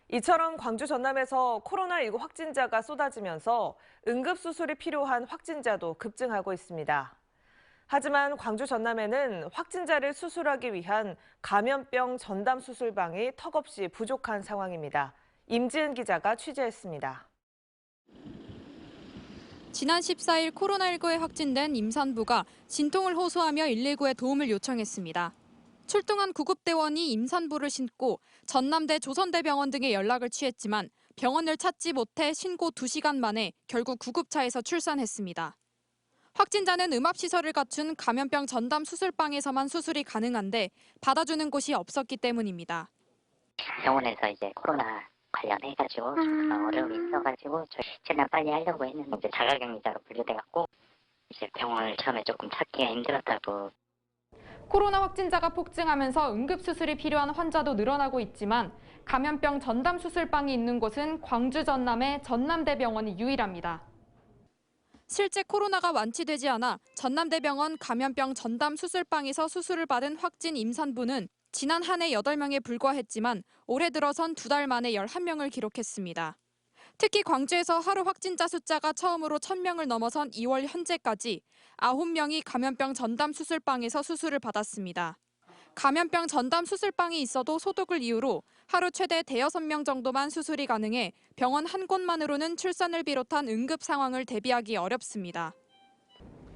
이처럼 광주 전남에서 코로나19 확진자가 쏟아지면서 응급수술이 필요한 확진자도 급증하고 있습니다. 하지만 광주 전남에는 확진자를 수술하기 위한 감염병 전담 수술방이 턱없이 부족한 상황입니다. 임지은 기자가 취재했습니다. 지난 14일 코로나19에 확진된 임산부가 진통을 호소하며 119에 도움을 요청했습니다. 출동한 구급대원이 임산부를 싣고 전남대 조선대병원 등에 연락을 취했지만 병원을 찾지 못해 신고 2시간 만에 결국 구급차에서 출산했습니다. 확진자는 음압시설을 갖춘 감염병 전담 수술방에서만 수술이 가능한데 받아주는 곳이 없었기 때문입니다. 병원에서 이제 코로나 관련해가지고 어려움이 있어가지고 최대한 빨리 하려고 했는데 이제 자가격리자로 분류돼갖고 이제 병원을 처음에 조금 찾기가 힘들었다고. 코로나 확진자가 폭증하면서 응급수술이 필요한 환자도 늘어나고 있지만 감염병 전담 수술방이 있는 곳은 광주 전남의 전남대병원이 유일합니다. 실제 코로나가 완치되지 않아 전남대병원 감염병 전담 수술방에서 수술을 받은 확진 임산부는 지난 한 해 8명에 불과했지만 올해 들어선 2달 만에 11명을 기록했습니다. 특히 광주에서 하루 확진자 숫자가 처음으로 1,000명을 넘어선 2월 현재까지 9명이 감염병 전담 수술방에서 수술을 받았습니다. 감염병 전담 수술방이 있어도 소독을 이유로 하루 최대 5-6명 정도만 수술이 가능해 병원 한 곳만으로는 출산을 비롯한 응급 상황을 대비하기 어렵습니다.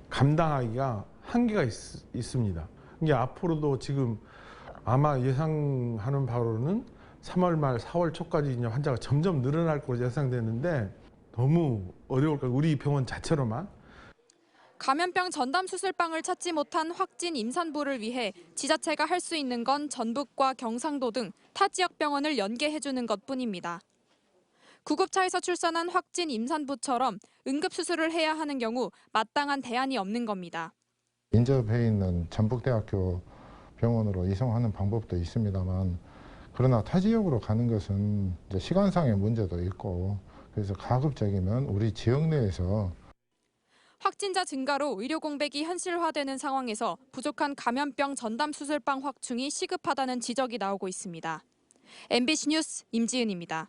감당하기가 한계가 있습니다. 이게 앞으로도 지금 아마 예상하는 바로는 3월 말 4월 초까지 이제 환자가 점점 늘어날 것으로 예상되는데 너무 어려울 거예요. 우리 병원 자체로만. 감염병 전담 수술방을 찾지 못한 확진 임산부를 위해 지자체가 할 수 있는 건 전북과 경상도 등 타 지역 병원을 연계해주는 것뿐입니다. 구급차에서 출산한 확진 임산부처럼 응급수술을 해야 하는 경우 마땅한 대안이 없는 겁니다. 인접해 있는 전북대학교 병원으로 이송하는 방법도 있습니다만 그러나 타 지역으로 가는 것은 이제 시간상의 문제도 있고 그래서 가급적이면 우리 지역 내에서 확진자 증가로 의료 공백이 현실화되는 상황에서 부족한 감염병 전담 수술방 확충이 시급하다는 지적이 나오고 있습니다. MBC 뉴스 임지은입니다.